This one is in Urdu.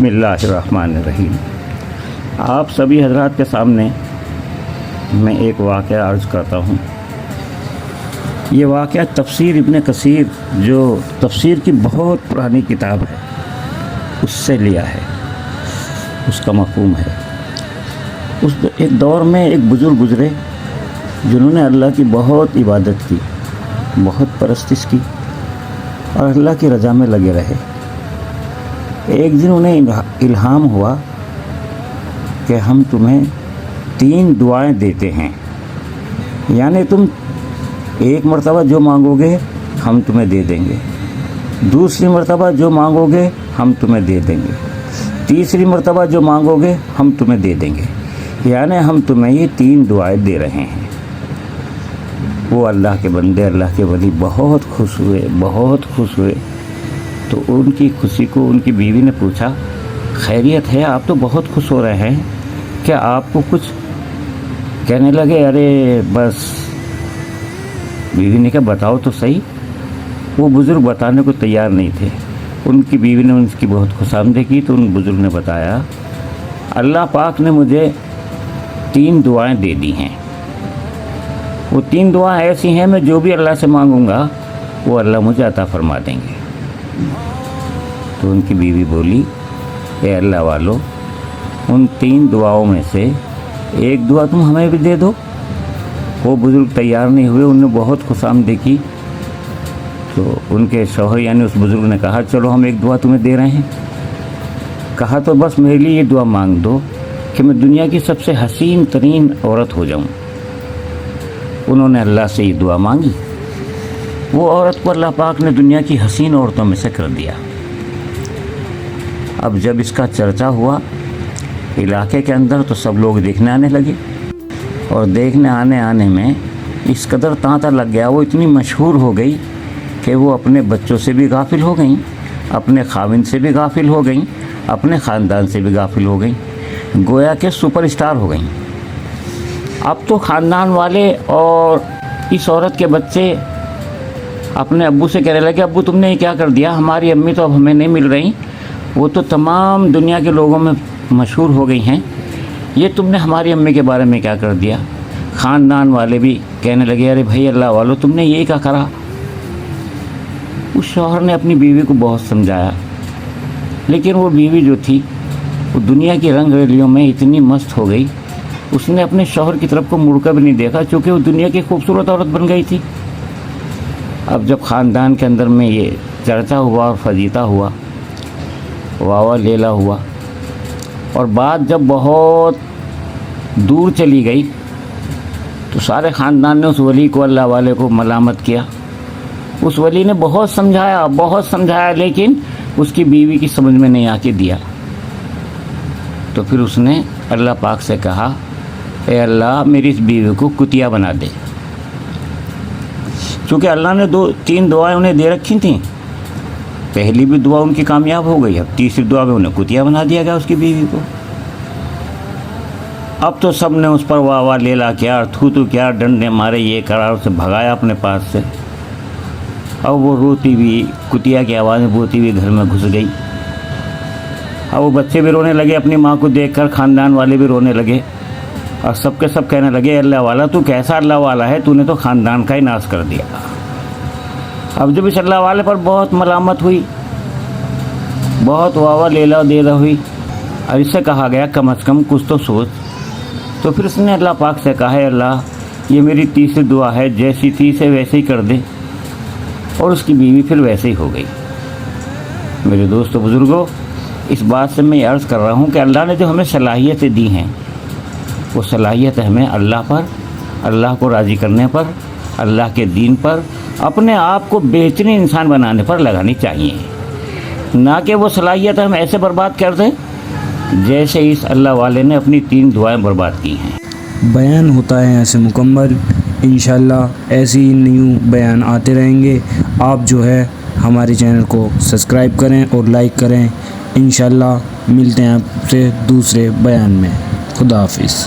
بسم اللہ الرحمن الرحیم۔ آپ سبھی حضرات کے سامنے میں ایک واقعہ عرض کرتا ہوں۔ یہ واقعہ تفسیر ابن کثیر جو تفسیر کی بہت پرانی کتاب ہے اس سے لیا ہے، اس کا مفہوم ہے۔ ایک دور میں ایک بزرگ گزرے جنہوں نے اللہ کی بہت عبادت کی، بہت پرستش کی اور اللہ کی رضا میں لگے رہے۔ ایک دن انہیں الہام ہوا کہ ہم تمہیں 3 دعائیں دیتے ہیں، یعنی تم ایک مرتبہ جو مانگو گے ہم تمہیں دے دیں گے، دوسری مرتبہ جو مانگو گے ہم تمہیں دے دیں گے، تیسری مرتبہ جو مانگو گے ہم تمہیں دے دیں گے، یعنی ہم تمہیں یہ 3 دعائیں دے رہے ہیں۔ وہ اللہ کے بندے، اللہ کے ولی بہت خوش ہوئے، بہت خوش ہوئے۔ تو ان کی خوشی کو ان کی بیوی نے پوچھا، خیریت ہے؟ آپ تو بہت خوش ہو رہے ہیں، کیا آپ کو کچھ؟ کہنے لگے ارے بس۔ بیوی نے کہا بتاؤ تو صحیح۔ وہ بزرگ بتانے کو تیار نہیں تھے۔ ان کی بیوی نے ان کی بہت خوشامدی کی تو ان بزرگ نے بتایا، اللہ پاک نے مجھے 3 دعائیں دے دی ہیں۔ وہ 3 دعائیں ایسی ہیں، میں جو بھی اللہ سے مانگوں گا وہ اللہ مجھے عطا فرما دیں گے۔ تو ان کی بیوی بولی، اے اللہ والو، ان 3 دعاؤں میں سے ایک دعا تم ہمیں بھی دے دو۔ وہ بزرگ تیار نہیں ہوئے، انہوں نے بہت خوشامدی کی۔ تو ان کے شوہر یعنی اس بزرگ نے کہا چلو ہم ایک دعا تمہیں دے رہے ہیں۔ کہا تو بس میرے لیے یہ دعا مانگ دو کہ میں دنیا کی سب سے حسین ترین عورت ہو جاؤں۔ انہوں نے اللہ سے یہ دعا مانگی، وہ عورت کو اللہ پاک نے دنیا کی حسین عورتوں میں سے کر دیا۔ اب جب اس کا چرچا ہوا علاقے کے اندر تو سب لوگ دیکھنے آنے لگے، اور دیکھنے آنے میں اس قدر تانتا لگ گیا، وہ اتنی مشہور ہو گئی کہ وہ اپنے بچوں سے بھی غافل ہو گئیں، اپنے خاوند سے بھی غافل ہو گئیں، اپنے خاندان سے بھی غافل ہو گئیں، گویا کہ سپر اسٹار ہو گئیں۔ اب تو خاندان والے اور اس عورت کے بچے اپنے ابو سے کہنے لگے، ابو تم نے یہ کیا کر دیا؟ ہماری امی تو اب ہمیں نہیں مل رہی، وہ تو تمام دنیا کے لوگوں میں مشہور ہو گئی ہیں، یہ تم نے ہماری امی کے بارے میں کیا کر دیا؟ خاندان والے بھی کہنے لگے، ارے بھائی اللہ والو تم نے یہ کیا کرا؟ اس شوہر نے اپنی بیوی کو بہت سمجھایا، لیکن وہ بیوی جو تھی وہ دنیا کی رنگ ریلیوں میں اتنی مست ہو گئی، اس نے اپنے شوہر کی طرف کو مڑ کر بھی نہیں دیکھا، چونکہ وہ دنیا کی خوبصورت عورت بن گئی تھی۔ اب جب خاندان کے اندر میں یہ چرچا ہوا اور فجیتا ہوا، واوا لیلا ہوا، اور بات جب بہت دور چلی گئی تو سارے خاندان نے اس ولی کو، اللہ والے کو ملامت کیا۔ اس ولی نے بہت سمجھایا لیکن اس کی بیوی کی سمجھ میں نہیں آ کے دیا۔ تو پھر اس نے اللہ پاک سے کہا، اے اللہ میری اس بیوی کو کتیا بنا دے۔ چونکہ اللہ نے 3 دعائیں انہیں دے رکھی تھیں، پہلی بھی دعا ان کی کامیاب ہو گئی، اب تیسری دعا میں انہیں کتیا بنا دیا گیا اس کی بیوی کو۔ اب تو سب نے اس پر واہ واہ لیلا کیا، تھو کیا، ڈنڈے مارے، یہ کرا، اسے بھگایا اپنے پاس سے۔ اب وہ روتی ہوئی کتیا کی آواز میں بوتی ہوئی گھر میں گھس گئی۔ اب وہ بچے بھی رونے لگے اپنی ماں کو دیکھ کر، خاندان والے بھی رونے لگے، اور سب کے سب کہنے لگے، اللہ والا تو کیسا اللہ والا ہے، تو نے تو خاندان کا ہی ناش کر دیا۔ اب جب اس اللہ والے پر بہت ملامت ہوئی، بہت واوا لیلا دیلا ہوئی، اور اس سے کہا گیا کم از کم کچھ تو سوچ۔ تو پھر اس نے اللہ پاک سے کہا، ہے اللہ یہ میری تیسری دعا ہے، جیسی تھی اسے ویسے ہی کر دے۔ اور اس کی بیوی پھر ویسے ہی ہو گئی۔ میرے دوستو بزرگوں، اس بات سے میں یہ عرض کر رہا ہوں کہ اللہ نے جو ہمیں صلاحیتیں دی ہیں، وہ صلاحیت ہمیں اللہ پر، اللہ کو راضی کرنے پر، اللہ کے دین پر، اپنے آپ کو بہترین انسان بنانے پر لگانی چاہیے، نہ کہ وہ صلاحیت ہم ایسے برباد کر دیں جیسے اس اللہ والے نے اپنی 3 دعائیں برباد کی ہیں۔ بیان ہوتا ہے ایسے مکمل، انشاءاللہ ایسے ہی نیو بیان آتے رہیں گے۔ آپ جو ہے ہمارے چینل کو سبسکرائب کریں اور لائک کریں۔ انشاءاللہ ملتے ہیں آپ سے دوسرے بیان میں۔ خدا حافظ۔